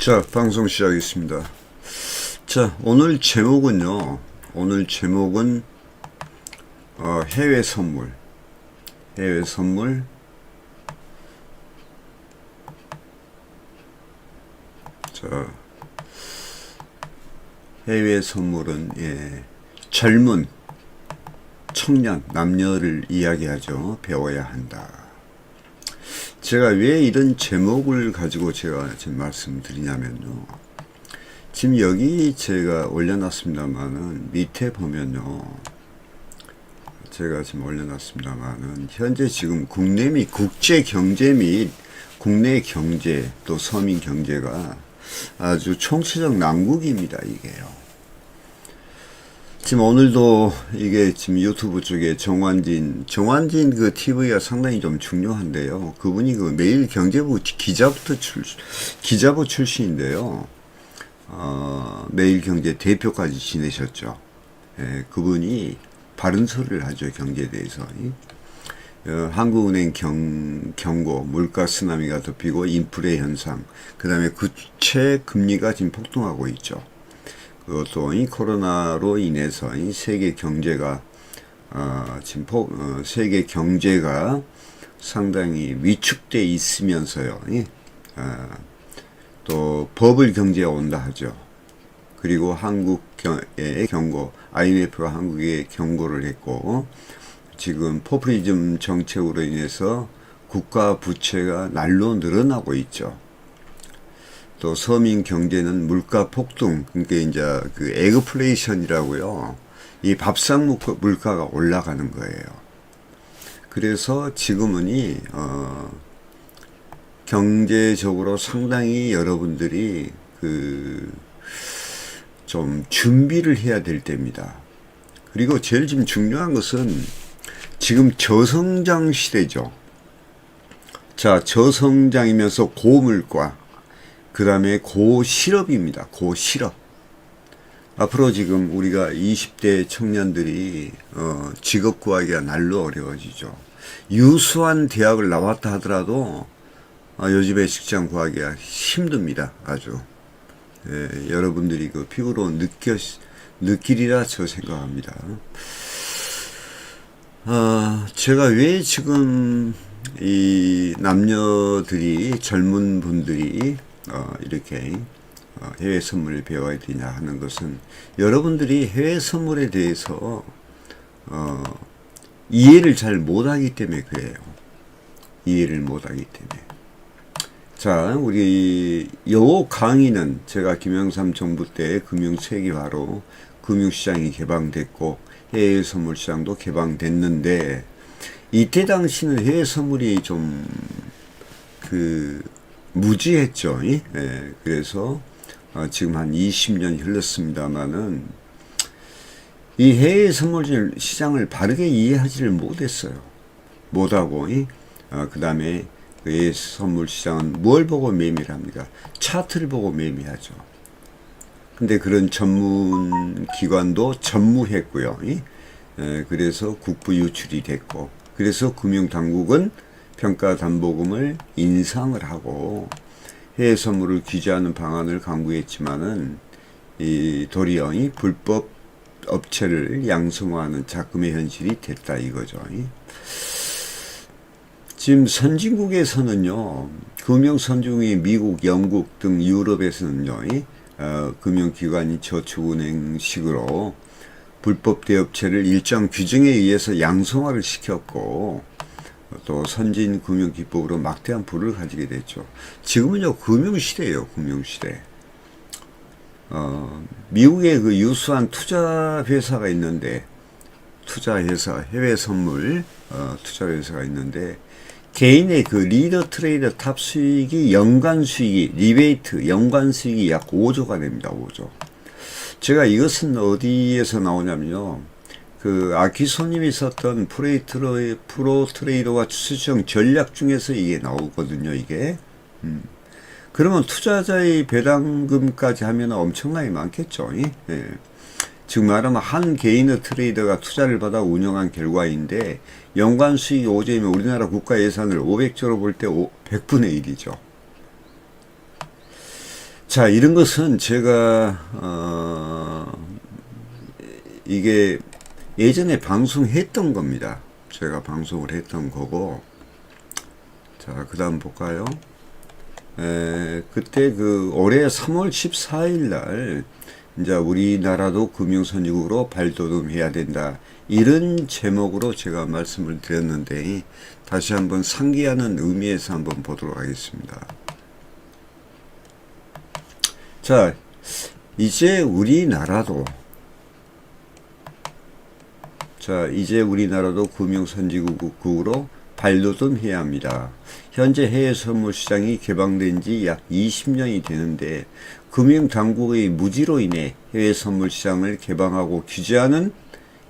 자, 방송 시작하겠습니다. 자, 오늘 제목은요. 오늘 제목은 해외 선물. 해외 선물. 자, 해외 선물은 젊은 청년, 남녀를 이야기하죠. 배워야 한다. 제가 왜 이런 제목을 가지고 제가 지금 말씀드리냐면요. 지금 여기 제가 올려놨습니다만은 밑에 보면요. 제가 지금 올려놨습니다만은 현재 지금 국내 및 국제 경제 및 국내 경제 또 서민 경제가 아주 총체적 난국입니다. 이게요. 지금 오늘도 이게 지금 유튜브 쪽에 정환진 그 TV가 상당히 좀 중요한데요. 그분이 그 매일경제부 기자부 출신인데요. 매일경제 대표까지 지내셨죠. 예, 그분이 바른 소리를 하죠. 경제에 대해서. 한국은행 경고, 물가 쓰나미가 덮이고 인플레 현상, 그 다음에 국채 금리가 지금 폭등하고 있죠. 그것도 이 코로나로 인해서 이 세계 경제가 지금 세계 경제가 상당히 위축돼 있으면서요. 또 버블 경제가 온다 하죠. 그리고 한국의 경고, IMF가 한국에 경고를 했고 지금 포퓰리즘 정책으로 인해서 국가 부채가 날로 늘어나고 있죠. 또 서민 경제는 물가 폭등, 그러니까 이제 그 에그플레이션이라고요. 이 밥상 물가가 올라가는 거예요. 그래서 지금은 경제적으로 상당히 여러분들이 좀 준비를 해야 될 때입니다. 그리고 제일 지금 중요한 것은 지금 저성장 시대죠. 자, 저성장이면서 고물가, 그 다음에 고실업입니다. 고실업. 앞으로 지금 우리가 20대 청년들이 직업 구하기가 날로 어려워지죠. 유수한 대학을 나왔다 하더라도 요즘에 직장 구하기가 힘듭니다. 아주. 예, 여러분들이 그 피부로 느끼리라 저 생각합니다. 제가 왜 지금 이 남녀들이 젊은 분들이 이렇게 해외 선물을 배워야 되냐 하는 것은 여러분들이 해외 선물에 대해서 이해를 잘 못하기 때문에 그래요. 이해를 못하기 때문에. 자, 우리 요 강의는 제가 김영삼 정부 때 금융세계화로 금융시장이 개방됐고 해외 선물 시장도 개방됐는데 이때 당시는 해외 선물이 좀 무지했죠. 예? 그래서 지금 한 20년이 흘렀습니다만은 이 해외 선물 시장을 바르게 이해하지를 못했어요. 못하고 그 다음에 해외 선물 시장은 뭘 보고 매매를 합니까? 차트를 보고 매매하죠. 근데 그런 전문 기관도 전무했고요. 그래서 국부 유출이 됐고 그래서 금융당국은 평가담보금을 인상을 하고 해외 선물을 규제하는 방안을 강구했지만은 도리어 불법 업체를 양성화하는 작금의 현실이 됐다 이거죠. 지금 선진국에서는요, 금융선진국이 미국, 영국 등 유럽에서는요, 금융기관이 저축은행식으로 불법 대업체를 일정 규정에 의해서 양성화를 시켰고 또 선진 금융기법으로 막대한 부를 가지게 됐죠. 지금은요 금융시대예요. 금융시대. 미국의 그 유수한 투자회사가 있는데 투자회사 해외 선물 투자회사가 있는데 개인의 그 리더 트레이더 탑 수익이 연간 수익이 리베이트 연간 수익이 약 5조가 됩니다. 5조. 제가 이것은 어디에서 나오냐면요. 그 아키소님이 썼던 프로 트레이더와 추세형 전략 중에서 이게 나오거든요. 이게. 그러면 투자자의 배당금까지 하면 엄청나게 많겠죠. 예. 즉 말하면 한 개인의 트레이더가 투자를 받아 운영한 결과인데 연간 수익이 5조이면 우리나라 국가 예산을 500조로 볼 때 100분의 1이죠. 자, 이런 것은 제가 이게 예전에 방송했던 겁니다. 제가 방송을 했던 거고. 자, 그 다음 볼까요? 그때 올해 3월 14일 날 이제 우리나라도 금융선진국으로 발돋움해야 된다, 이런 제목으로 제가 말씀을 드렸는데, 다시 한번 상기하는 의미에서 한번 보도록 하겠습니다. 자, 이제 우리나라도 금융선진국으로 발돋움해야 합니다. 현재 해외 선물 시장이 개방된 지 약 20년이 되는데, 금융당국의 무지로 인해 해외 선물 시장을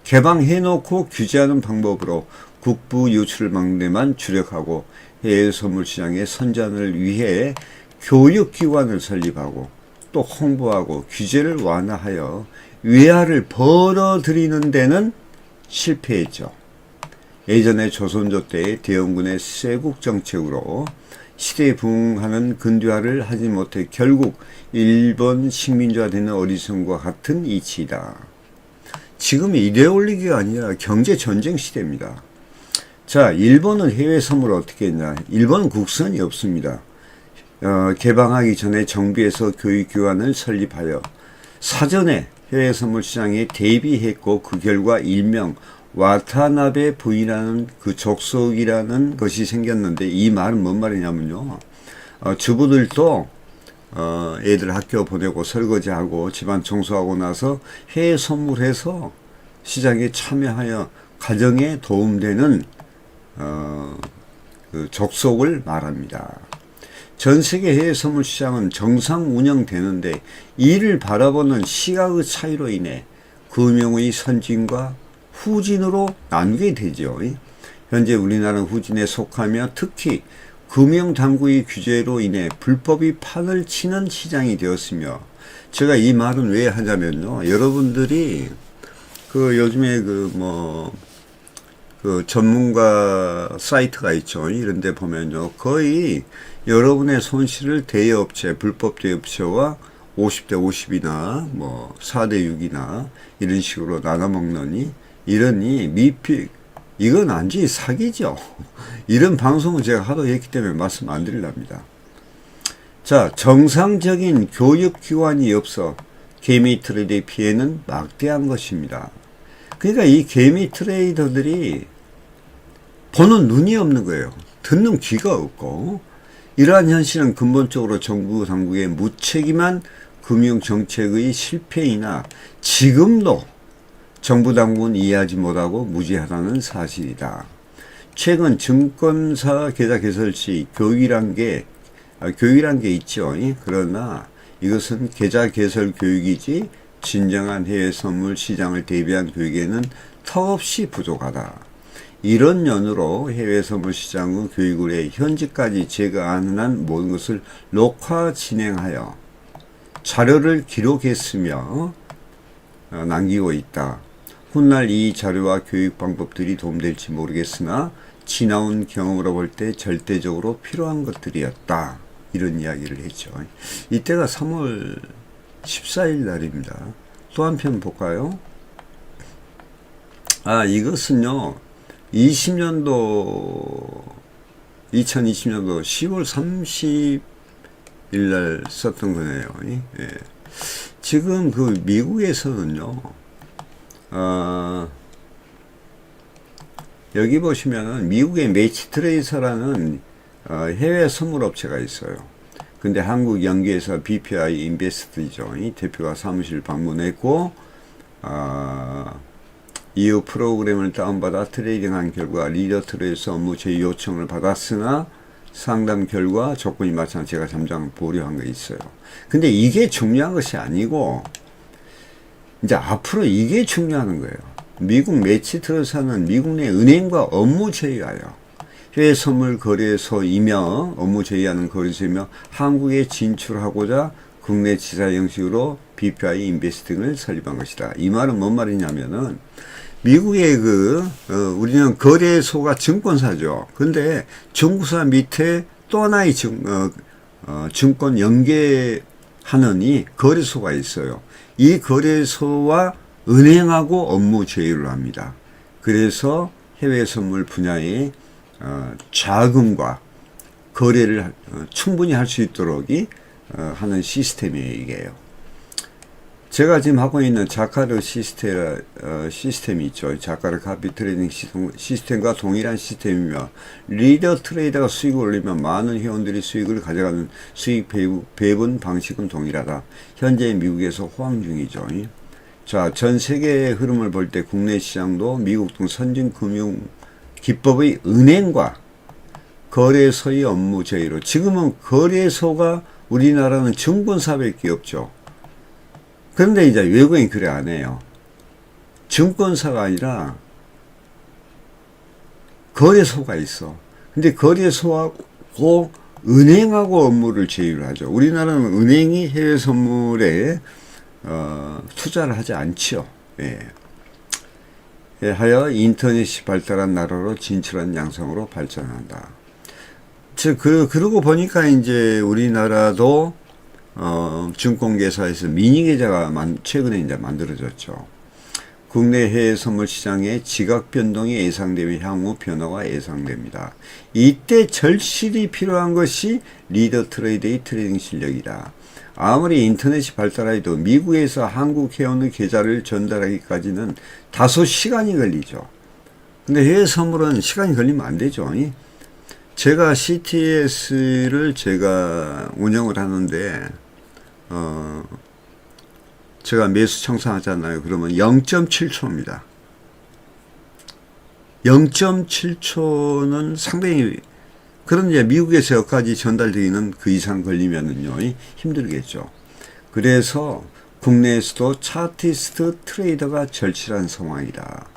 개방해놓고 규제하는 방법으로 국부 유출 막내만 주력하고, 해외 선물 시장의 선전을 위해 교육기관을 설립하고 또 홍보하고 규제를 완화하여 외화를 벌어들이는 데는 실패했죠. 예전에 조선조 때 대원군의 쇄국 정책으로 시대에 부응하는 근대화를 하지 못해 결국 일본 식민지화되는 어리석음과 같은 이치이다. 지금 이래 올리기가 아니라 경제 전쟁 시대입니다. 자, 일본은 해외 선물을 어떻게 했냐? 일본은 국선이 없습니다. 개방하기 전에 정부에서 교육기관을 설립하여 사전에 해외 선물 시장에 대비했고, 그 결과 일명 와타나베 부인이라는 그 족속이라는 것이 생겼는데, 이 말은 뭔 말이냐면요, 주부들도 애들 학교 보내고 설거지하고 집안 청소하고 나서 해외 선물해서 시장에 참여하여 가정에 도움되는 그 족속을 말합니다. 전 세계 해외 선물 시장은 정상 운영되는데, 이를 바라보는 시각의 차이로 인해 금융의 선진과 후진으로 나누게 되죠. 현재 우리나라는 후진에 속하며, 특히 금융당국의 규제로 인해 불법이 판을 치는 시장이 되었으며, 제가 이 말은 왜 하냐면요, 여러분들이 요즘에 전문가 사이트가 있죠. 이런데 보면요, 거의 여러분의 손실을 대여업체, 불법 대여업체와 50대 50이나 4대 6이나 이런 식으로 나눠먹느니, 이건 완전히 사기죠. 이런 방송을 제가 하도 했기 때문에 말씀 안 드리랍니다. 자, 정상적인 교육기관이 없어 개미 트레이드의 피해는 막대한 것입니다. 그러니까 이 개미 트레이더들이 보는 눈이 없는 거예요. 듣는 귀가 없고, 이러한 현실은 근본적으로 정부 당국의 무책임한 금융정책의 실패이나 지금도 정부 당국은 이해하지 못하고 무지하다는 사실이다. 최근 증권사 계좌 개설 시 교육이란 게 있죠. 그러나 이것은 계좌 개설 교육이지 진정한 해외 선물 시장을 대비한 교육에는 턱없이 부족하다. 이런 연유로 해외 선물 시장의 교육을 해 현지까지 제가 아는 한 모든 것을 녹화 진행하여 자료를 기록했으며 남기고 있다. 훗날 이 자료와 교육 방법들이 도움될지 모르겠으나 지나온 경험으로 볼 때 절대적으로 필요한 것들이었다. 이런 이야기를 했죠. 이때가 3월 14일 날입니다. 또 한 편 볼까요? 이것은요, 2020년도 10월 30일 날 썼던 거네요. 예. 지금 미국에서는요, 여기 보시면은 미국의 매치트레이서라는 해외 선물 업체가 있어요. 근데 한국 연계에서 BPI 인베스트죠. 대표가 사무실 방문했고, 이후 프로그램을 다운받아 트레이딩한 결과 리더 트레이서 업무 제의 요청을 받았으나 상담 결과 조건이 맞지 않아 제가 잠깐 보류한 거 있어요. 근데 이게 중요한 것이 아니고, 이제 앞으로 이게 중요한 거예요. 미국 매치트레이서는 미국 내 은행과 업무 제의하여 해외 선물 거래소이며 업무 제의하는 거래소이며 한국에 진출하고자 국내 지사 형식으로 BPI 인베스팅을 설립한 것이다. 이 말은 뭔 말이냐면은, 미국의 우리는 거래소가 증권사죠. 근데 증권사 밑에 또 하나의 증권 연계 하느니 거래소가 있어요. 이 거래소와 은행하고 업무 제휴를 합니다. 그래서 해외 선물 분야의 자금과 거래를 충분히 할 수 있도록 하는 시스템이에요, 이게요. 제가 지금 하고 있는 자카르 시스템이 있죠. 자카르 카피 트레이딩 시스템과 동일한 시스템이며, 리더 트레이더가 수익을 올리면 많은 회원들이 수익을 가져가는 수익 배분 방식은 동일하다. 현재 미국에서 호황 중이죠. 자, 전 세계의 흐름을 볼 때 국내 시장도 미국 등 선진 금융 기법의 은행과 거래소의 업무 제휴로, 지금은 거래소가 우리나라는 증권사밖에 없죠. 그런데 이제 외국인 그래 안 해요. 증권사가 아니라 거래소가 있어. 근데 거래소하고 은행하고 업무를 제휴를 하죠. 우리나라는 은행이 해외 선물에 투자를 하지 않죠. 예. 하여 인터넷이 발달한 나라로 진출한 양상으로 발전한다. 그러고 보니까 이제 우리나라도 증권계사에서 미니계좌가 최근에 이제 만들어졌죠. 국내 해외 선물 시장의 지각 변동이 예상되며 향후 변화가 예상됩니다. 이때 절실히 필요한 것이 리더 트레이더의 트레이딩 실력이다. 아무리 인터넷이 발달해도 미국에서 한국 회원의 계좌를 전달하기까지는 다소 시간이 걸리죠. 근데 해외 선물은 시간이 걸리면 안 되죠. 제가 CTS를 제가 운영을 하는데 제가 매수 청산하잖아요. 그러면 0.7초입니다. 0.7초는 상당히, 그런데 미국에서 여기까지 전달되기는 그 이상 걸리면은요, 힘들겠죠. 그래서 국내에서도 차티스트 트레이더가 절실한 상황이다.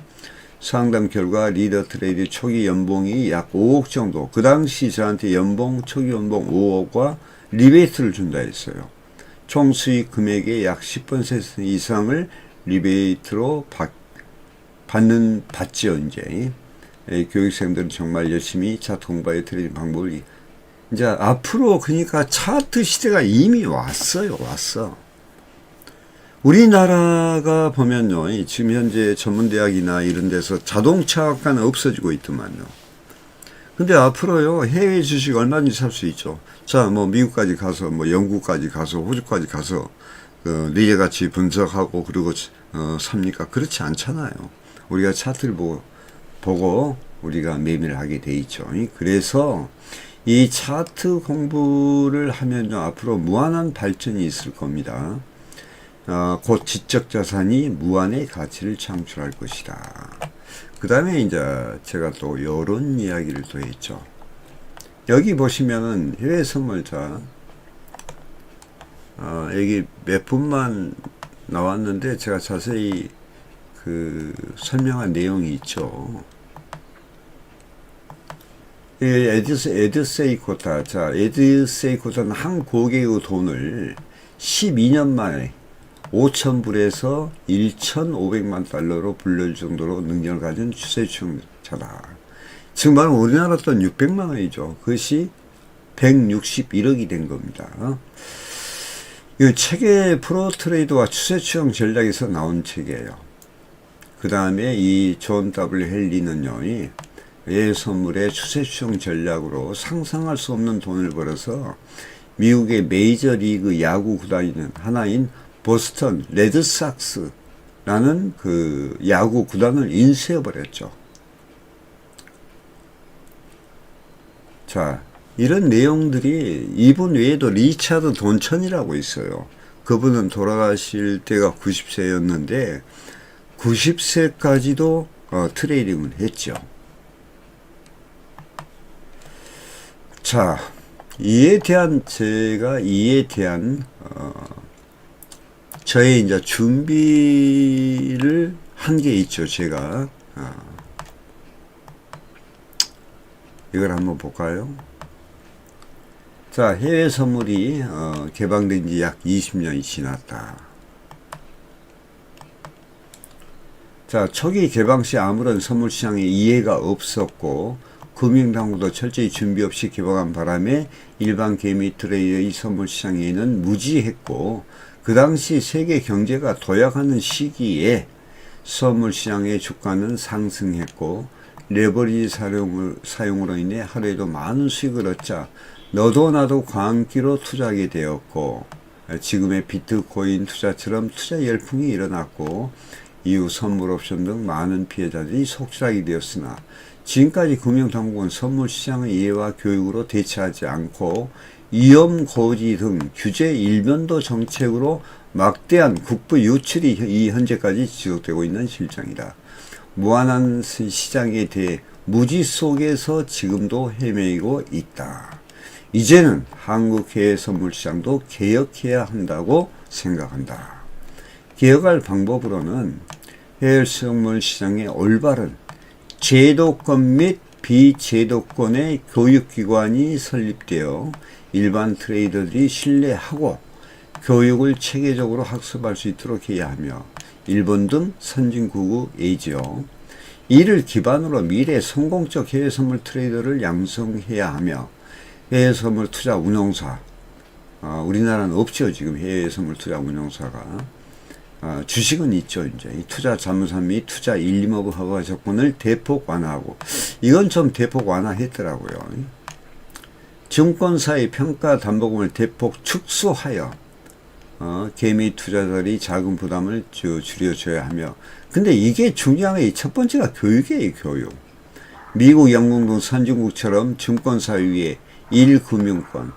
상담 결과 리더 트레이드 초기 연봉이 약 5억 정도, 그 당시 저한테 초기 연봉 5억과 리베이트를 준다 했어요. 총 수익 금액의 약 10% 이상을 리베이트로 받지요, 이제. 교육생들은 정말 열심히 차트 공부의 트레이딩 방법을, 이제 앞으로, 그러니까 차트 시대가 이미 왔어요, 왔어. 우리나라가 보면요, 지금 현재 전문대학이나 이런 데서 자동차학과는 없어지고 있더만요. 근데 앞으로요, 해외 주식 얼마든지 살 수 있죠. 자, 뭐, 미국까지 가서, 뭐, 영국까지 가서, 호주까지 가서, 리에같이 분석하고, 그리고, 삽니까? 그렇지 않잖아요. 우리가 차트를 보고, 우리가 매매를 하게 돼 있죠. 그래서, 이 차트 공부를 하면요, 앞으로 무한한 발전이 있을 겁니다. 곧 지적 자산이 무한의 가치를 창출할 것이다. 그 다음에 이제 제가 또 요런 이야기를 또 했죠. 여기 보시면은 해외 선물자, 여기 몇 분만 나왔는데 제가 자세히 설명한 내용이 있죠. 에드세이코타. 자, 에드세이코타는 한 고객의 돈을 12년 만에 5,000불에서 1,500만 달러로 불릴 정도로 능력을 가진 추세추종자다. 지금 말하면 우리나라 돈 600만 원이죠. 그것이 161억이 된 겁니다. 이 책의 프로 트레이더와 추세추종 전략에서 나온 책이에요. 그 다음에 이 존 W 헨리는요, 해외 선물의 추세추종 전략으로 상상할 수 없는 돈을 벌어서 미국의 메이저리그 야구 구단인 하나인 보스턴 레드삭스라는 그 야구 구단을 인수해버렸죠. 자, 이런 내용들이, 이분 외에도 리차드 돈천이라고 있어요. 그분은 돌아가실 때가 90세였는데 90세까지도 트레이딩을 했죠. 자, 이에 대한 저의 이제 준비를 한 게 있죠. 제가 이걸 한번 볼까요? 자, 해외 선물이 개방된 지 약 20년이 지났다. 자, 초기 개방 시 아무런 선물 시장에 이해가 없었고 금융당국도 철저히 준비 없이 개방한 바람에 일반 개미 트레이더의 선물 시장에는 무지했고, 그 당시 세계 경제가 도약하는 시기에 선물 시장의 주가는 상승했고, 레버리지 사용으로 인해 하루에도 많은 수익을 얻자 너도 나도 광기로 투자하게 되었고, 지금의 비트코인 투자처럼 투자 열풍이 일어났고, 이후 선물 옵션 등 많은 피해자들이 속출하게 되었으나, 지금까지 금융당국은 선물 시장의 이해와 교육으로 대처하지 않고 위험 고지 등 규제 일면도 정책으로 막대한 국부 유출이 현재까지 지속되고 있는 실정이다. 무한한 시장에 대해 무지 속에서 지금도 헤매이고 있다. 이제는 한국 해외 선물 시장도 개혁해야 한다고 생각한다. 개혁할 방법으로는 해외 선물 시장의 올바른 제도권 및 비제도권의 교육기관이 설립되어 일반 트레이더들이 신뢰하고 교육을 체계적으로 학습할 수 있도록 해야 하며, 일본 등 선진국이죠. 이를 기반으로 미래 성공적 해외 선물 트레이더를 양성해야 하며, 해외 선물 투자 운용사, 우리나라는 없죠. 지금 해외 선물 투자 운용사가. 주식은 있죠. 이제 투자 자문사 및 투자 1, 2업 허가 조건을 대폭 완화하고, 이건 좀 대폭 완화했더라고요. 증권사의 평가 담보금을 대폭 축소하여 개미 투자자들이 자금 부담을 줄여줘야 하며, 근데 이게 중요한 게 첫 번째가 교육이에요. 교육. 미국, 영국 등 선진국처럼 증권사 위에 1금융권,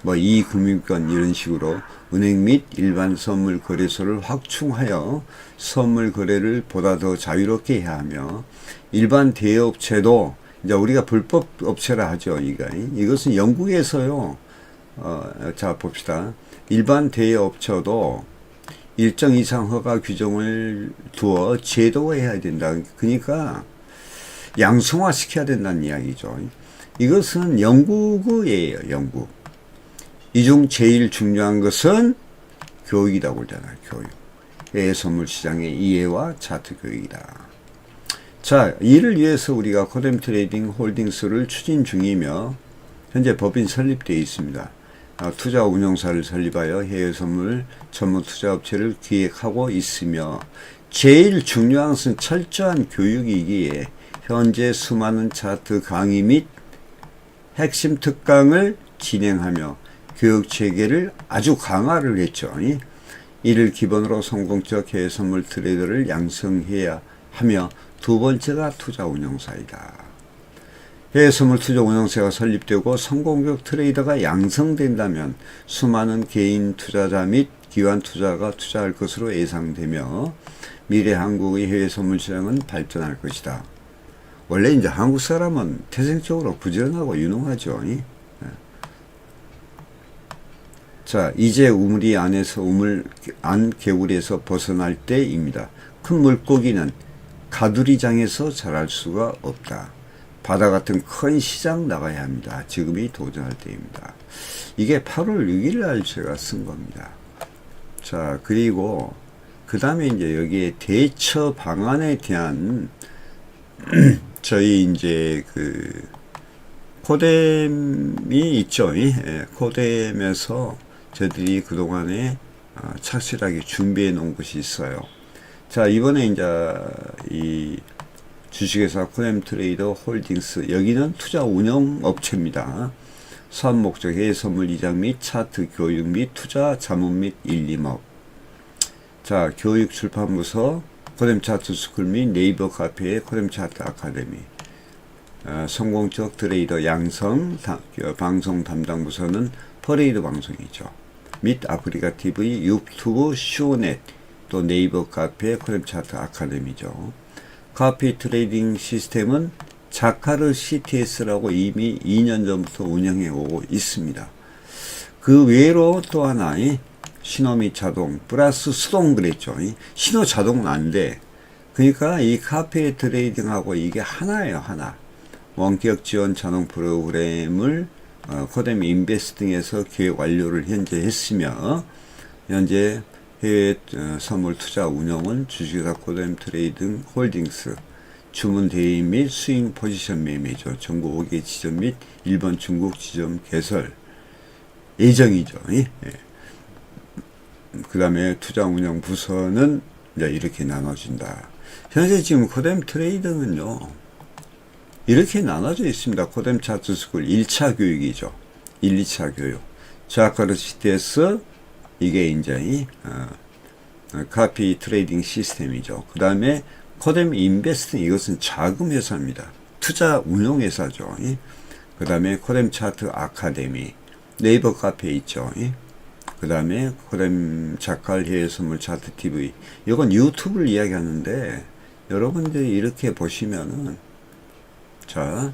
2금융권 이런 식으로 은행 및 일반 선물 거래소를 확충하여 선물 거래를 보다 더 자유롭게 해야 하며, 일반 대여업체도 이제 우리가 불법 업체라 하죠. 이것은 영국에서요. 자 봅시다. 일반 대여업체도 일정 이상 허가 규정을 두어 제도화해야 된다. 그러니까 양성화 시켜야 된다는 이야기죠. 이것은 영국이에요. 영국. 이 중 제일 중요한 것은 교육이라고 그러잖아요. 교육. 해외 선물 시장의 이해와 차트 교육이다. 자, 이를 위해서 우리가 코뎀 트레이딩 홀딩스를 추진 중이며, 현재 법인 설립되어 있습니다. 투자 운용사를 설립하여 해외 선물 전문 투자업체를 기획하고 있으며, 제일 중요한 것은 철저한 교육이기에 현재 수많은 차트 강의 및 핵심 특강을 진행하며 교육 체계를 아주 강화를 했죠. 이를 기본으로 성공적 해외 선물 트레이더를 양성해야 하며, 두 번째가 투자 운용사이다. 해외 선물 투자 운용사가 설립되고 성공적 트레이더가 양성된다면 수많은 개인 투자자 및 기관 투자가 투자할 것으로 예상되며, 미래 한국의 해외 선물 시장은 발전할 것이다. 원래 이제 한국 사람은 태생적으로 부지런하고 유능하죠. 자, 이제 우물이 안에서 안 개구리에서 벗어날 때입니다. 큰 물고기는 가두리장에서 자랄 수가 없다. 바다 같은 큰 시장 나가야 합니다. 지금이 도전할 때입니다. 이게 8월 6일 날 제가 쓴 겁니다. 자, 그리고 그 다음에 이제 여기에 대처 방안에 대한 저희 이제 코뎀이 있죠. 코뎀에서 저희들이 그동안에 착실하게 준비해 놓은 것이 있어요. 자, 이번에 이제 이 주식회사 코뎀 트레이더 홀딩스, 여기는 투자 운영 업체입니다. 사업 목적 해외 선물 이장 및 차트 교육 및 투자 자문 및 1, 2업. 자, 교육 출판부서 코뎀 차트 스쿨 및 네이버 카페의 코뎀 차트 아카데미. 성공적 트레이더 양성 방송 담당 부서는 퍼레이드 방송이죠. 및 아프리카 TV, 유튜브 쇼넷, 또 네이버 카페 코뎀 차트 아카데미죠. 카피 트레이딩 시스템은 자카르 CTS라고 이미 2년 전부터 운영해 오고 있습니다. 그 외로 또 하나 신호 및 자동 플러스 수동 그랬죠. 신호 자동은 안 돼. 그러니까 이 카페 트레이딩하고 이게 하나예요. 하나. 원격 지원 자동 프로그램을 코뎀 인베스팅에서 계획 완료를 현재 했으며, 현재 해외 선물 투자 운영은 주식회사 코뎀 트레이딩 홀딩스, 주문 대행 및 스윙 포지션 매매죠. 전국 5개 지점 및 일본 중국 지점 개설 예정이죠. 예. 그 다음에 투자 운영 부서는 이제 이렇게 나눠진다. 현재 지금 코뎀 트레이딩은요, 이렇게 나눠져 있습니다. 코뎀 차트 스쿨 1차 교육이죠. 1, 2차 교육. 자카르시테스, 이게 이제, 카피 트레이딩 시스템이죠. 그 다음에 코뎀 인베스팅, 이것은 자금 회사입니다. 투자 운용 회사죠. 그 다음에 코뎀 차트 아카데미, 네이버 카페 있죠. 그 다음에 코뎀 자칼 해외 선물 차트 TV, 이건 유튜브를 이야기하는데, 여러분들이 이렇게 보시면은, 자,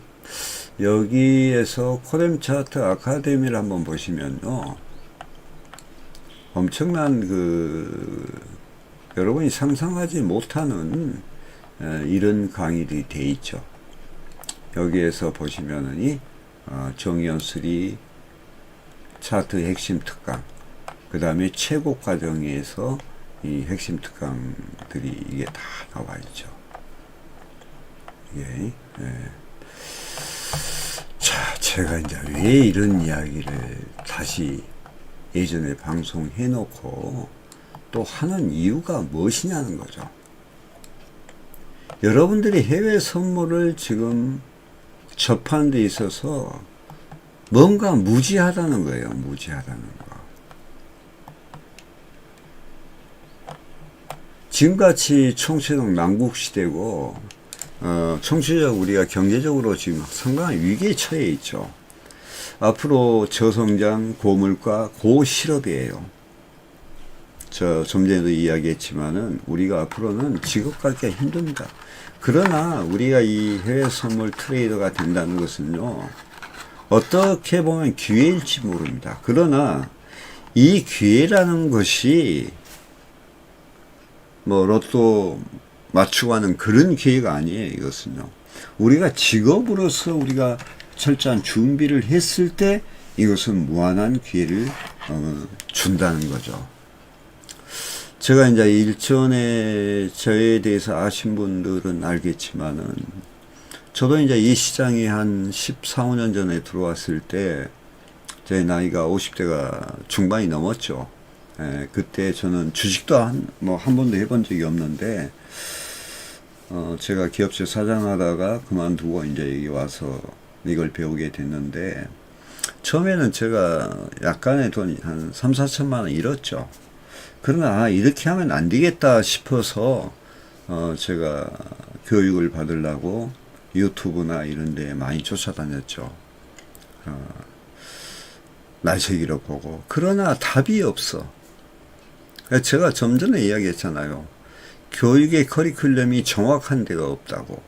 여기에서 코뎀 차트 아카데미를 한번 보시면요, 엄청난 여러분이 상상하지 못하는 이런 강의들이 돼 있죠. 여기에서 보시면은 정의연술이 차트 핵심 특강, 그 다음에 최고 과정에서 이 핵심 특강들이 이게 다 나와 있죠. 예. 자, 제가 이제 왜 이런 이야기를 다시 예전에 방송해 놓고 또 하는 이유가 무엇이냐는 거죠. 여러분들이 해외 선물을 지금 접하는 데 있어서 뭔가 무지하다는 거예요. 무지하다는 거. 지금같이 총체적 난국시대고 총체적 우리가 경제적으로 지금 상당한 위기에 처해 있죠. 앞으로 저성장, 고물가, 고실업이에요. 좀 전에도 이야기했지만은 우리가 앞으로는 직업 갖기가 힘듭니다. 그러나 우리가 이 해외 선물 트레이더가 된다는 것은요, 어떻게 보면 기회일지 모릅니다. 그러나 이 기회라는 것이 뭐 로또 맞추고 하는 그런 기회가 아니에요. 이것은요, 우리가 직업으로서 우리가 철저한 준비를 했을 때 이것은 무한한 기회를 준다는 거죠. 제가 이제 일전에 저에 대해서 아신 분들은 알겠지만은, 저도 이제 이 시장에 한 14, 15년 전에 들어왔을 때, 제 나이가 50대가 중반이 넘었죠. 그때 저는 주식도 한 번도 해본 적이 없는데, 제가 기업체 사장하다가 그만두고 이제 여기 와서 이걸 배우게 됐는데, 처음에는 제가 약간의 돈이 한 3, 4천만 원 잃었죠. 그러나 이렇게 하면 안 되겠다 싶어서 제가 교육을 받으려고 유튜브나 이런 데 많이 쫓아다녔죠. 날새기로 보고. 그러나 답이 없어. 제가 좀 전에 이야기했잖아요. 교육의 커리큘럼이 정확한 데가 없다고.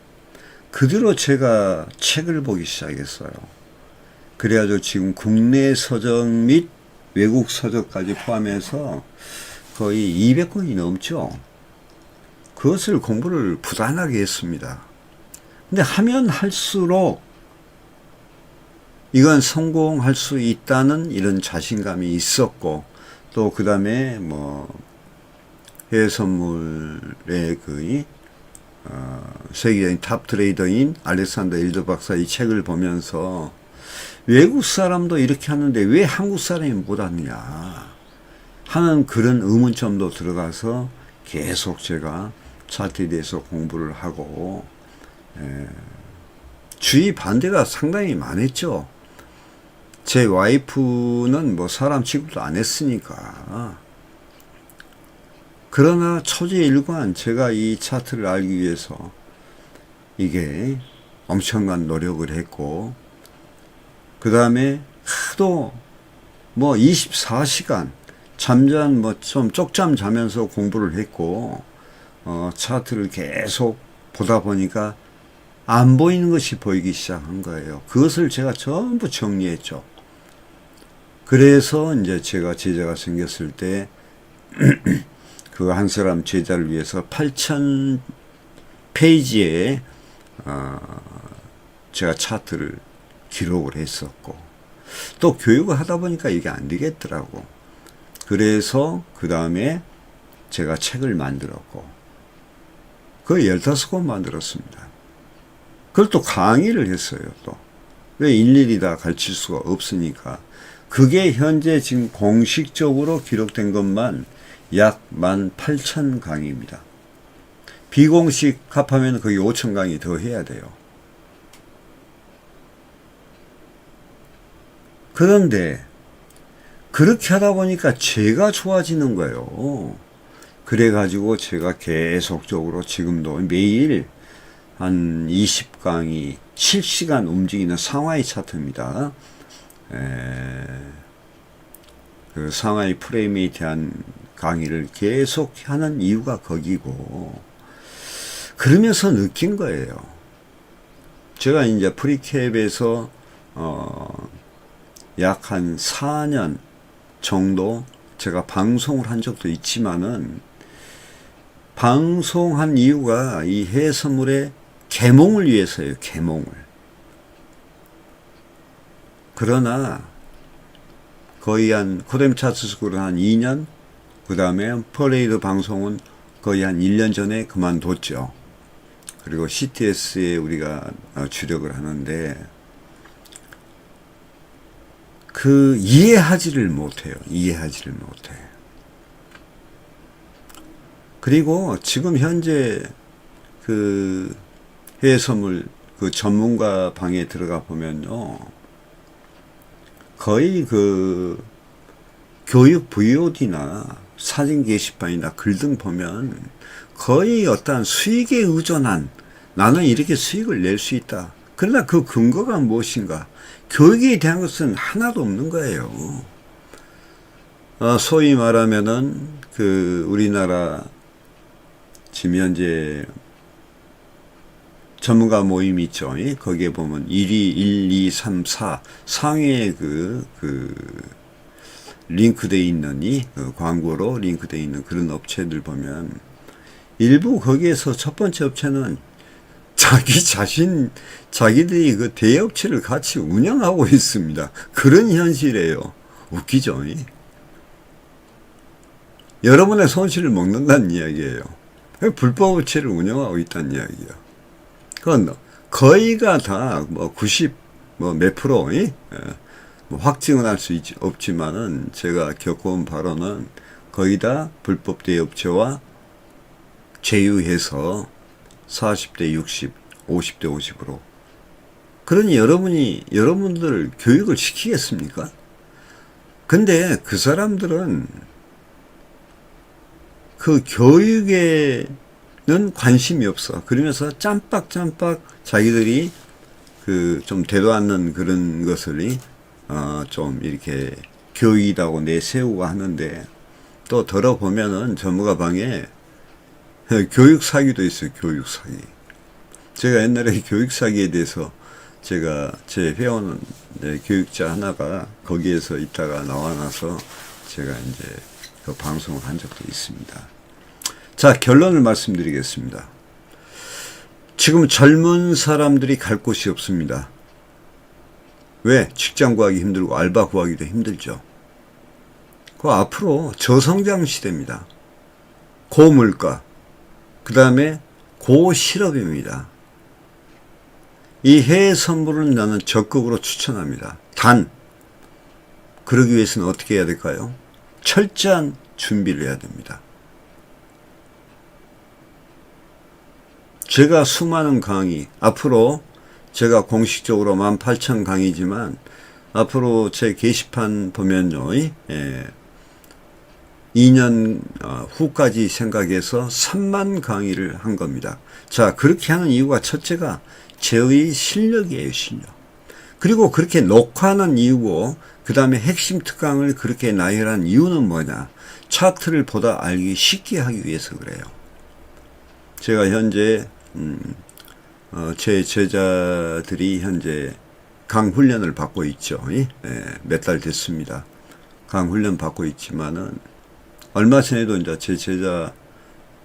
그대로 제가 책을 보기 시작했어요. 그래가지고 지금 국내 서적 및 외국 서적까지 포함해서 거의 200권이 넘죠. 그것을 공부를 부단하게 했습니다. 근데 하면 할수록 이건 성공할 수 있다는 이런 자신감이 있었고, 또 그 다음에 해외 선물의 세계적인 탑 트레이더인 알렉산더 일더 박사 이 책을 보면서 외국 사람도 이렇게 하는데 왜 한국 사람이 못하느냐 하는 그런 의문점도 들어가서 계속 제가 차트에 대해서 공부를 하고, 주의 반대가 상당히 많았죠. 제 와이프는 사람 취급도 안 했으니까. 그러나 초지일관 제가 이 차트를 알기 위해서 이게 엄청난 노력을 했고, 그 다음에 하도 24시간 잠잔 좀 쪽잠 자면서 공부를 했고, 차트를 계속 보다 보니까 안 보이는 것이 보이기 시작한 거예요. 그것을 제가 전부 정리했죠. 그래서 이제 제가 제자가 생겼을 때 그 한 사람 제자를 위해서 8,000페이지에 제가 차트를 기록을 했었고, 또 교육을 하다 보니까 이게 안 되겠더라고. 그래서 그 다음에 제가 책을 만들었고, 거의 15권 만들었습니다. 그걸 또 강의를 했어요. 또 왜 일일이 다 가르칠 수가 없으니까. 그게 현재 지금 공식적으로 기록된 것만 약 18,000강의입니다. 비공식 합하면 거의 5,000강의 더 해야 돼요. 그런데 그렇게 하다 보니까 제가 좋아지는 거예요. 그래가지고 제가 계속적으로 지금도 매일 한 20강의 실시간 움직이는 상하이 차트입니다. 그 상하이 프레임에 대한 강의를 계속 하는 이유가 거기고, 그러면서 느낀 거예요. 제가 이제 프리캡에서 약 한 4년 정도 제가 방송을 한 적도 있지만은, 방송한 이유가 이 해외선물의 계몽을 위해서예요. 계몽을. 그러나 거의 한 코뎀 차트 스쿨은 한 2년, 그 다음에 퍼레이드 방송은 거의 한 1년 전에 그만뒀죠. 그리고 CTS에 우리가 주력을 하는데, 이해하지를 못해요. 이해하지를 못해. 그리고 지금 현재 해외 선물 전문가 방에 들어가 보면요, 거의 교육 VOD나 사진 게시판이나 글 등 보면 거의 어떠한 수익에 의존한, 나는 이렇게 수익을 낼 수 있다. 그러나 그 근거가 무엇인가? 교육에 대한 것은 하나도 없는 거예요. 소위 말하면은 우리나라 지금 현재 전문가 모임이 있죠. 거기에 보면 1위, 1, 2, 3, 4 상위에 링크되어 있는 광고로 링크되어 있는 그런 업체들 보면, 일부 거기에서 첫 번째 업체는 자기들이 그 대업체를 같이 운영하고 있습니다. 그런 현실이에요. 웃기죠? 여러분의 손실을 먹는다는 이야기예요. 불법 업체를 운영하고 있다는 이야기예요. 그건 거의가 다 90 몇 프로, 확증은 할 수 없지만은 제가 겪어온 바로는 거의 다 불법 대업체와 제휴해서 40대 60, 50대 50으로. 그러니 여러분들 교육을 시키겠습니까? 근데 그 사람들은 그 교육에는 관심이 없어. 그러면서 짬빡짬빡 자기들이 좀 되도 않는 그런 것을 좀 이렇게 교육이라고 내세우고 하는데, 또 들어보면은 전문가 방에 교육 사기도 있어요. 교육 사기. 제가 옛날에 교육 사기에 대해서 제 회원 교육자 하나가 거기에서 있다가 나와 나서 제가 이제 그 방송을 한 적도 있습니다. 자, 결론을 말씀드리겠습니다. 지금 젊은 사람들이 갈 곳이 없습니다. 왜? 직장 구하기 힘들고 알바 구하기도 힘들죠. 앞으로 저성장 시대입니다. 고물가, 그 다음에 고실업입니다. 이 해외 선물은 나는 적극으로 추천합니다. 단, 그러기 위해서는 어떻게 해야 될까요? 철저한 준비를 해야 됩니다. 제가 수많은 강의, 앞으로 제가 공식적으로 18,000강의지만 앞으로 제 게시판 보면요, 2년 후까지 생각해서 3만 강의를 한 겁니다. 자, 그렇게 하는 이유가 첫째가 저의 실력이에요, 실력. 그리고 그렇게 녹화하는 이유고, 그 다음에 핵심 특강을 그렇게 나열한 이유는 뭐냐? 차트를 보다 알기 쉽게 하기 위해서 그래요. 제가 현재 제 제자들이 현재 강훈련을 받고 있죠. 몇 달 됐습니다. 강훈련 받고 있지만은 얼마 전에도 이제 제 제자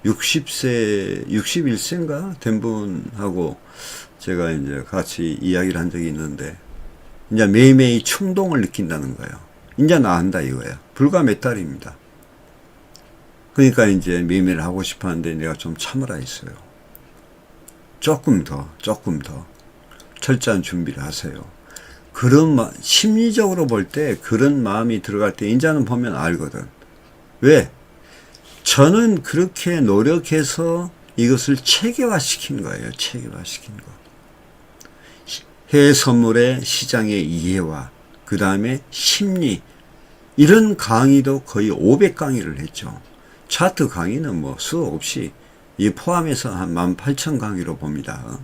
61세인가 된 분하고 제가 이제 같이 이야기를 한 적이 있는데, 이제 매일매일 충동을 느낀다는 거예요. 이제 나 한다 이거야. 불과 몇 달입니다. 그러니까 이제 매일매일 하고 싶어 하는데 내가 좀 참으라 했어요. 조금 더. 철저한 준비를 하세요. 심리적으로 볼 때 그런 마음이 들어갈 때 인자는 보면 알거든. 왜? 저는 그렇게 노력해서 이것을 체계화시킨 거예요. 체계화시킨 거. 해외 선물의 시장의 이해와 그 다음에 심리 이런 강의도 거의 500강의를 했죠. 차트 강의는 뭐 수 없이 이 포함해서 한 18,000강의로 봅니다.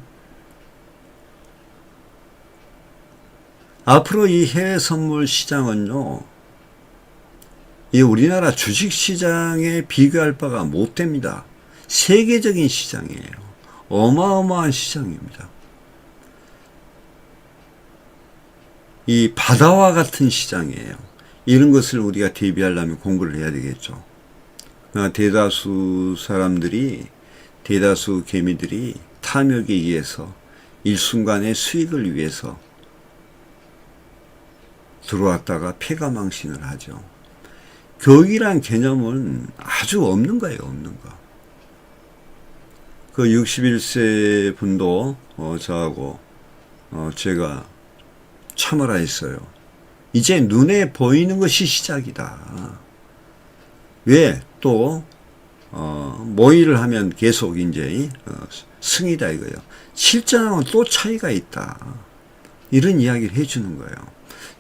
앞으로 이 해외 선물 시장은요, 이 우리나라 주식 시장에 비교할 바가 못 됩니다. 세계적인 시장이에요. 어마어마한 시장입니다. 이 바다와 같은 시장이에요. 이런 것을 우리가 대비하려면 공부를 해야 되겠죠. 대다수 사람들이, 대다수 개미들이 탐욕에 의해서 일순간의 수익을 위해서 들어왔다가 패가망신을 하죠. 교육이란 개념은 아주 없는 거예요, 없는 거. 그 61세 분도 저하고 제가 참으라 했어요. 이제 눈에 보이는 것이 시작이다. 왜? 또 모의를 하면 계속 이제 승이다 이거예요. 실전하고는 또 차이가 있다. 이런 이야기를 해주는 거예요.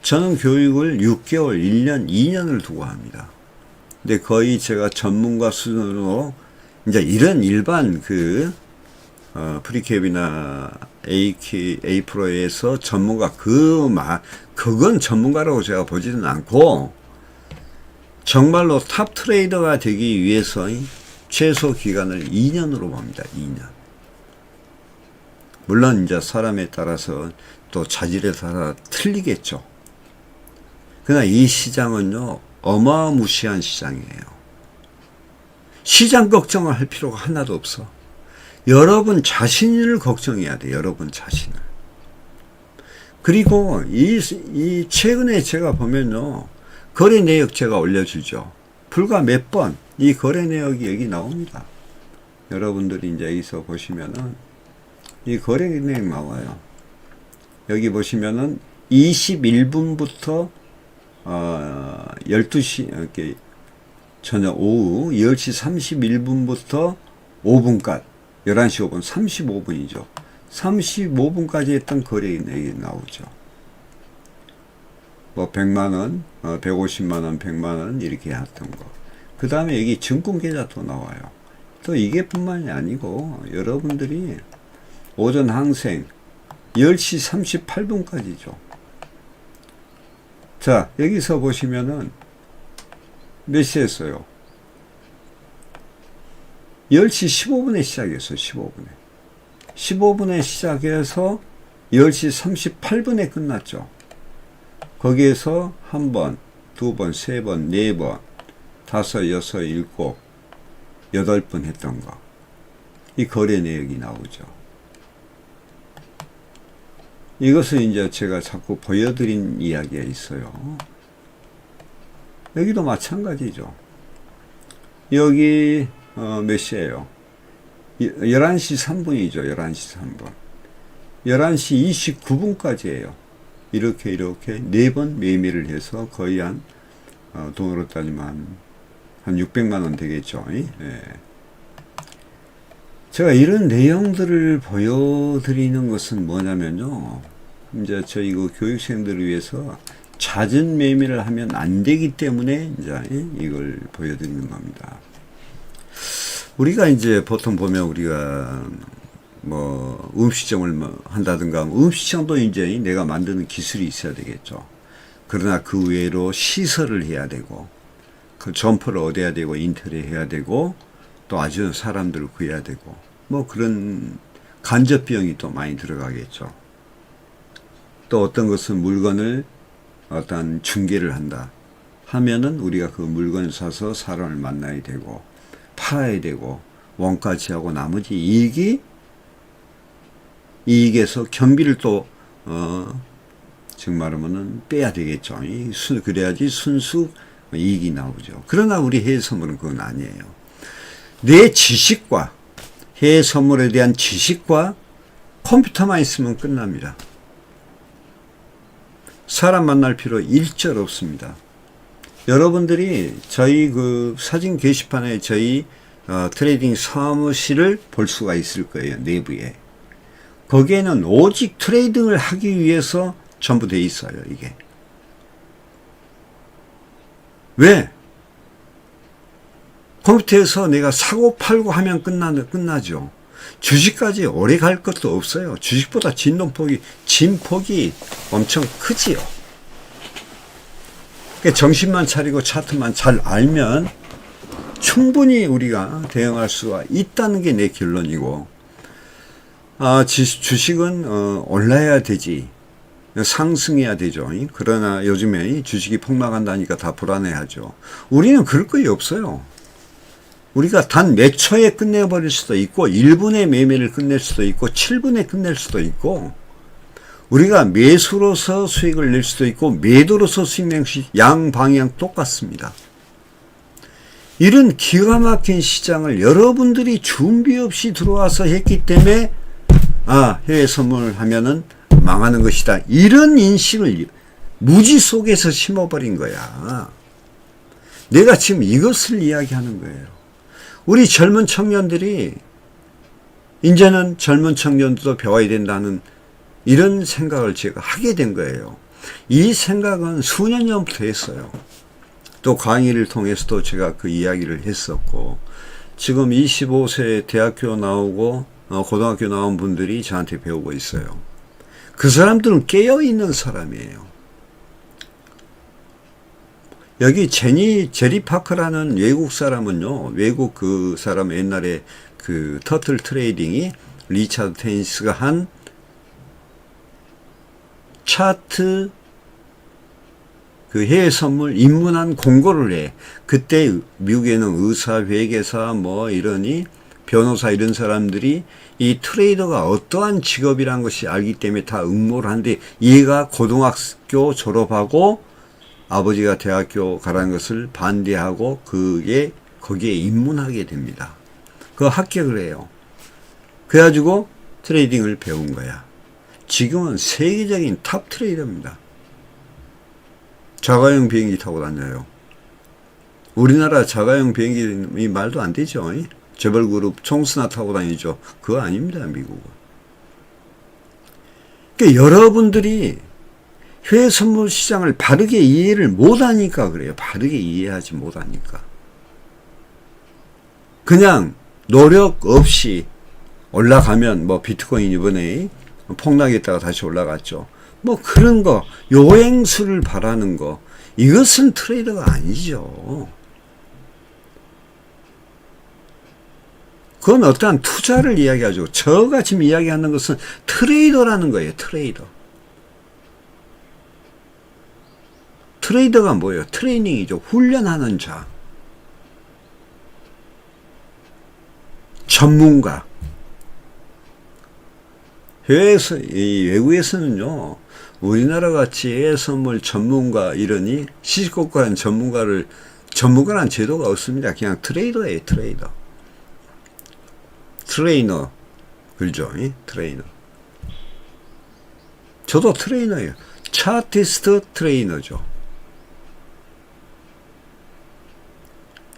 저는 교육을 6개월, 1년, 2년을 두고 합니다. 근데 거의 제가 전문가 수준으로 이제 이런 일반 프리캡이나 A프로에서 전문가 그건 전문가라고 제가 보지는 않고 정말로 탑 트레이더가 되기 위해서 최소 기간을 2년으로 봅니다. 2년. 물론 이제 사람에 따라서 또 자질에 따라 틀리겠죠. 그러나 이 시장은요, 어마무시한 시장이에요. 시장 걱정을 할 필요가 하나도 없어. 여러분 자신을 걱정해야 돼. 여러분 자신을. 그리고 이 최근에 제가 보면요, 거래 내역 제가 올려주죠. 불과 몇 번 이 거래 내역이 여기 나옵니다. 여러분들이 이제 여기서 보시면은 이 거래 내역 나와요. 여기 보시면은 21분부터 12시 이렇게 저녁 오후 10시 31분부터 5분까지 11시 5분 35분이죠. 35분까지 했던 거래 내역이 나오죠. 뭐 100만원, 150만원, 100만원 이렇게 했던 거. 그 다음에 여기 증권 계좌도 나와요. 또 이게 뿐만이 아니고 여러분들이 오전 항생 10시 38분까지죠. 자, 여기서 보시면은 몇 시에 했어요? 10시 15분에 시작했어요. 15분에. 15분에 시작해서 10시 38분에 끝났죠. 거기에서 한 번, 두 번, 세 번, 네 번, 다섯, 여섯, 일곱, 8번 했던 거. 이 거래 내역이 나오죠. 이것을 이제 제가 자꾸 보여드린 이야기가 있어요. 여기도 마찬가지죠. 여기 몇 시예요? 11시 3분이죠. 11시 3분. 11시 29분까지예요. 이렇게 4번 매매를 해서 거의 돈으로 따지면 한 600만 원 되겠죠. 예. 제가 이런 내용들을 보여드리는 것은 뭐냐면요. 이제 저희 교육생들을 위해서 잦은 매매를 하면 안 되기 때문에 이제 이걸 보여드리는 겁니다. 우리가 이제 보통 보면 우리가 뭐 음식점을 한다든가 음식점도 이제 내가 만드는 기술이 있어야 되겠죠. 그러나 그 외로 시설을 해야 되고 그 점포를 얻어야 되고 인테리어 해야 되고 또 아주 사람들을 구해야 되고 뭐 그런 간접 비용이 또 많이 들어가겠죠. 또 어떤 것은 물건을 어떤 중개를 한다 하면은 우리가 그 물건을 사서 사람을 만나야 되고 팔아야 되고 원가치하고 나머지 이익에서 경비를 또 즉 말하면은 빼야 되겠죠. 그래야지 순수 이익이 나오죠. 그러나 우리 해외 선물은 그건 아니에요. 내 지식과 해외 선물에 대한 지식과 컴퓨터만 있으면 끝납니다. 사람 만날 필요 일절 없습니다. 여러분들이 저희 그 사진 게시판에 저희 트레이딩 사무실을 볼 수가 있을 거예요. 내부에. 거기에는 오직 트레이딩을 하기 위해서 전부 돼 있어요. 이게. 왜? 컴퓨터에서 내가 사고 팔고 하면 끝나죠. 주식까지 오래 갈 것도 없어요. 주식보다 진폭이 엄청 크지요. 정신만 차리고 차트만 잘 알면 충분히 우리가 대응할 수가 있다는 게 내 결론이고, 주식은 올라야 되지, 상승해야 되죠. 그러나 요즘에 주식이 폭락한다니까 다 불안해하죠. 우리는 그럴 거이 없어요. 우리가 단 몇 초에 끝내버릴 수도 있고 1분에 매매를 끝낼 수도 있고 7분에 끝낼 수도 있고, 우리가 매수로서 수익을 낼 수도 있고 매도로서 수익 낼 수 있고, 양방향 똑같습니다. 이런 기가 막힌 시장을 여러분들이 준비 없이 들어와서 했기 때문에 해외 선물을 하면은 망하는 것이다, 이런 인식을 무지 속에서 심어버린 거야. 내가 지금 이것을 이야기하는 거예요. 우리 젊은 청년들이 이제는 젊은 청년들도 배워야 된다는 이런 생각을 제가 하게 된 거예요. 이 생각은 수년 전부터 했어요. 또 강의를 통해서도 제가 그 이야기를 했었고, 지금 25세 대학교 나오고 고등학교 나온 분들이 저한테 배우고 있어요. 그 사람들은 깨어있는 사람이에요. 여기 제리 파커라는 외국 사람은요, 외국 그 사람 옛날에 그 터틀 트레이딩이 리차드 테니스가 한 차트 그 해외 선물 입문한 공고를 해. 그때 미국에는 의사, 회계사 뭐 이러니 변호사 이런 사람들이 이 트레이더가 어떠한 직업이란 것이 알기 때문에 다 응모를 하는데, 얘가 고등학교 졸업하고 아버지가 대학교 가라는 것을 반대하고 거기에 입문하게 됩니다. 그 합격을 해요. 그래가지고 트레이딩을 배운 거야. 지금은 세계적인 탑 트레이더입니다. 자가용 비행기 타고 다녀요. 우리나라 자가용 비행기 말도 안 되죠. 재벌그룹 총수나 타고 다니죠. 그거 아닙니다, 미국은. 그러니까 여러분들이 해외 선물 시장을 바르게 이해를 못하니까 그래요. 바르게 이해하지 못하니까. 그냥 노력 없이 올라가면, 뭐 비트코인 이번에 폭락했다가 다시 올라갔죠. 뭐 그런 거, 요행수를 바라는 거, 이것은 트레이더가 아니죠. 그건 어떠한 투자를 이야기하죠. 저가 지금 이야기하는 것은 트레이더라는 거예요. 트레이더. 트레이더가 뭐예요? 트레이닝이죠. 훈련하는 자. 전문가. 외국에서는요, 우리나라 같이 해외 선물 전문가 이러니 시시콜콜한 전문가란 제도가 없습니다. 그냥 트레이더예요, 트레이더. 트레이너. 그죠? 트레이너. 저도 트레이너예요. 차티스트 트레이너죠.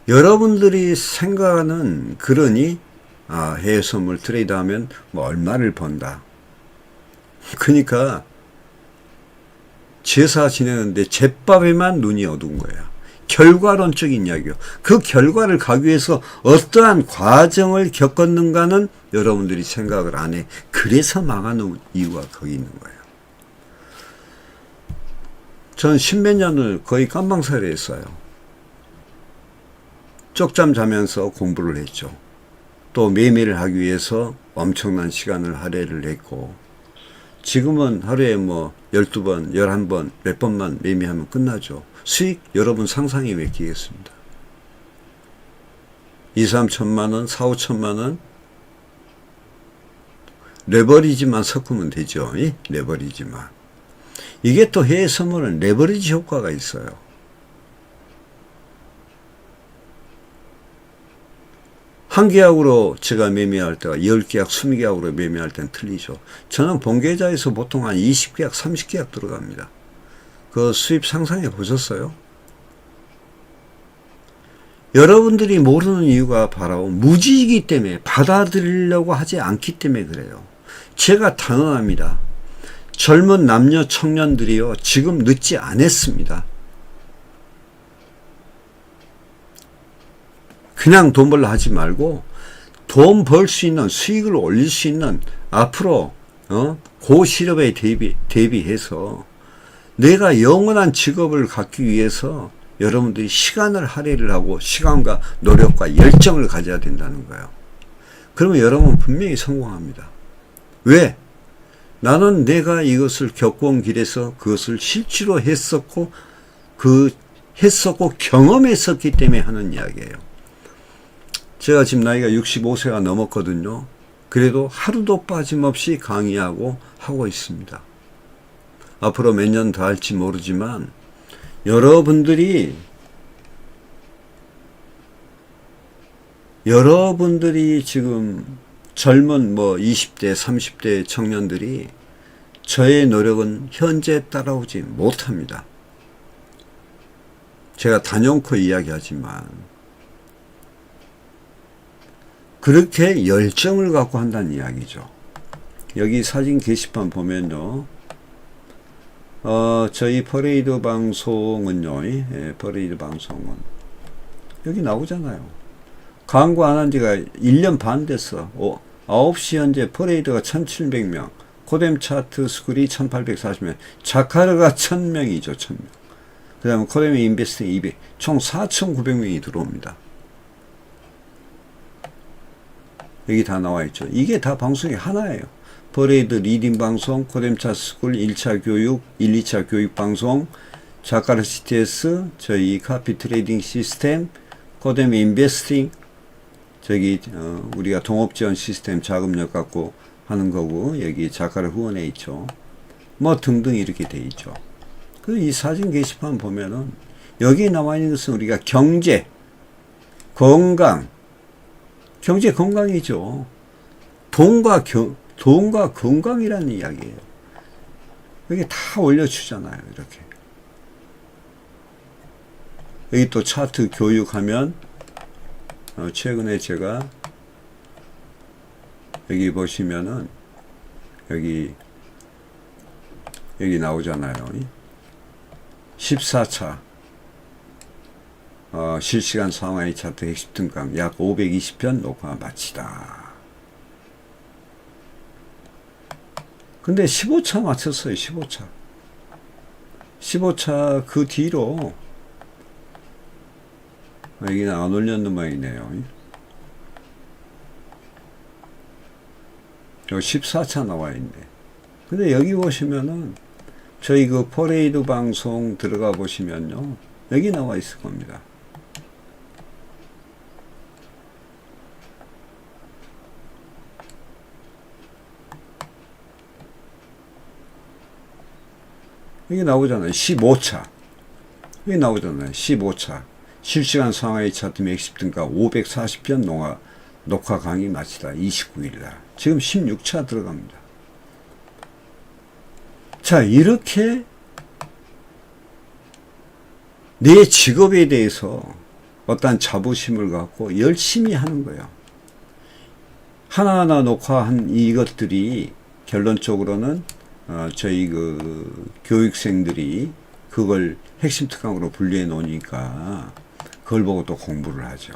여러분들이 생각하는, 그러니 해외 선물 트레이드 하면 뭐 얼마를 번다. 그러니까 제사 지내는데 제밥에만 눈이 어두운 거야. 결과론적인 이야기요. 그 결과를 가기 위해서 어떠한 과정을 겪었는가는 여러분들이 생각을 안 해. 그래서 망하는 이유가 거기 있는 거예요. 전 십몇 년을 거의 깜방살이 했어요. 쪽잠 자면서 공부를 했죠. 또 매매를 하기 위해서 엄청난 시간을 할애를 했고, 지금은 하루에 뭐 12번, 11번, 몇 번만 매매하면 끝나죠. 수익 여러분 상상이 왜 끼겠습니다. 2, 3천만 원, 4, 5천만 원, 레버리지만 섞으면 되죠. 레버리지만. 이게 또 해외 선물은 레버리지 효과가 있어요. 한 계약으로 제가 매매할 때가 10계약, 20계약으로 매매할 때는 틀리죠. 저는 본계좌에서 보통 한 20계약, 30계약 들어갑니다. 그 수입 상상해 보셨어요? 여러분들이 모르는 이유가 바로 무지이기 때문에, 받아들이려고 하지 않기 때문에 그래요. 제가 단언합니다. 젊은 남녀 청년들이요, 지금 늦지 않았습니다. 그냥 돈 벌려 하지 말고 돈 벌 수 있는, 수익을 올릴 수 있는, 앞으로 고실업에 대비해서 내가 영원한 직업을 갖기 위해서 여러분들이 시간을 할애를 하고 시간과 노력과 열정을 가져야 된다는 거예요. 그러면 여러분 분명히 성공합니다. 왜? 나는 내가 이것을 겪어온 길에서 그것을 실제로 했었고 경험했었기 때문에 하는 이야기예요. 제가 지금 나이가 65세가 넘었거든요. 그래도 하루도 빠짐없이 강의하고 하고 있습니다. 앞으로 몇 년 더 할지 모르지만 여러분들이 지금 젊은 20대, 30대 청년들이 저의 노력은 현재 따라오지 못합니다. 제가 단연코 이야기하지만 그렇게 열정을 갖고 한다는 이야기죠. 여기 사진 게시판 보면요. 저희 퍼레이드 방송은요, 퍼레이드 방송은 여기 나오잖아요. 광고 안 한 지가 1년 반 됐어. 9시 현재 퍼레이드가 1700명, 코뎀 차트 스쿨이 1840명, 자카르가 1000명이죠, 1000명. 그 다음에 코뎀 인베스팅 200, 총 4900명이 들어옵니다. 여기 다 나와 있죠. 이게 다 방송이 하나예요. 퍼레이드 리딩 방송, 코뎀 차트 스쿨 1차 교육, 1, 2차 교육 방송, 자카르 CTS, 저희 카피 트레이딩 시스템, 코뎀 인베스팅, 우리가 동업지원 시스템 자금력 갖고 하는 거고, 여기 자카르 후원에 있죠. 등등 이렇게 돼 있죠. 이 사진 게시판 보면은, 여기 나와 있는 것은 우리가 경제, 건강, 경제 건강이죠. 돈과 건강이라는 이야기예요. 여기 다 올려주잖아요. 이렇게. 여기 또 차트 교육하면 최근에 제가 여기 보시면은 여기 나오잖아요. 14차 실시간 상하이 차트 핵심 등강 약 520편 녹화 마치다. 근데 15차 맞췄어요. 15차 그 뒤로 여기는 안 올렸는 모양이네요. 여기 14차 나와 있네. 근데 여기 보시면은 저희 그 퍼레이드 방송 들어가 보시면요. 여기 나와 있을 겁니다. 여기 나오잖아요. 15차. 여기 나오잖아요. 15차. 실시간 상하이 차트 맥십 등가 540편 녹화 강의 마치다. 29일날. 지금 16차 들어갑니다. 자, 이렇게 내 직업에 대해서 어떤 자부심을 갖고 열심히 하는 거예요. 하나하나 녹화한 이것들이 결론적으로는 저희 그 교육생들이 그걸 핵심 특강으로 분류해 놓으니까 그걸 보고 또 공부를 하죠.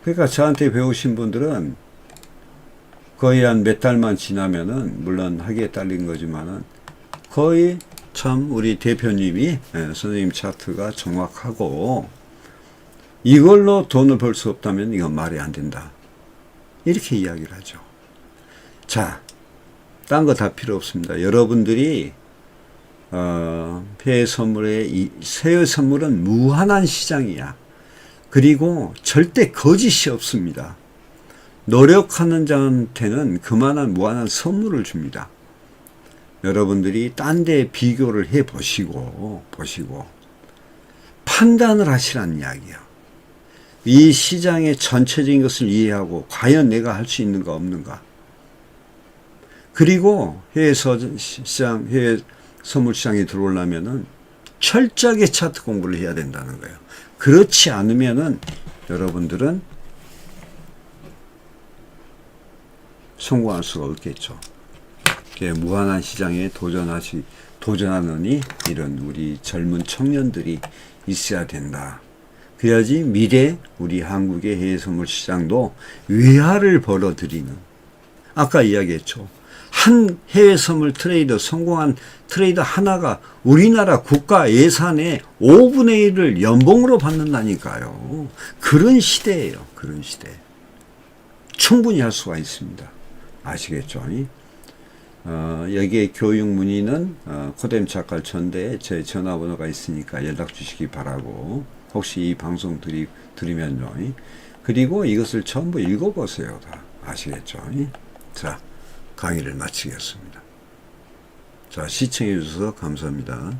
그러니까 저한테 배우신 분들은 거의 한 몇 달만 지나면은 물론 학위에 딸린 거지만은 거의 참 우리 대표님이 선생님 차트가 정확하고 이걸로 돈을 벌 수 없다면 이건 말이 안 된다. 이렇게 이야기를 하죠. 자, 딴 거 다 필요 없습니다. 여러분들이 폐 선물의 새 선물은 무한한 시장이야. 그리고 절대 거짓이 없습니다. 노력하는 자한테는 그만한 무한한 선물을 줍니다. 여러분들이 딴 데 비교를 해 보시고 판단을 하시라는 이야기야. 이 시장의 전체적인 것을 이해하고 과연 내가 할 수 있는가 없는가. 그리고 해외 시장, 해외 선물 시장에 들어오려면은 철저하게 차트 공부를 해야 된다는 거예요. 그렇지 않으면은 여러분들은 성공할 수가 없겠죠. 무한한 시장에 도전하느니 이런 우리 젊은 청년들이 있어야 된다. 그래야지 미래 우리 한국의 해외 선물 시장도 외화를 벌어들이는, 아까 이야기했죠. 한 해외 선물 트레이더, 성공한 트레이더 하나가 우리나라 국가 예산의 5분의 1을 연봉으로 받는다니까요. 그런 시대예요. 그런 시대. 충분히 할 수가 있습니다. 아시겠죠? 여기에 교육 문의는 코뎀 자칼천대에 제 전화번호가 있으니까 연락 주시기 바라고, 혹시 이 방송 들으면요. 그리고 이것을 전부 읽어보세요. 다 아시겠죠? 자, 강의를 마치겠습니다. 자, 시청해 주셔서 감사합니다.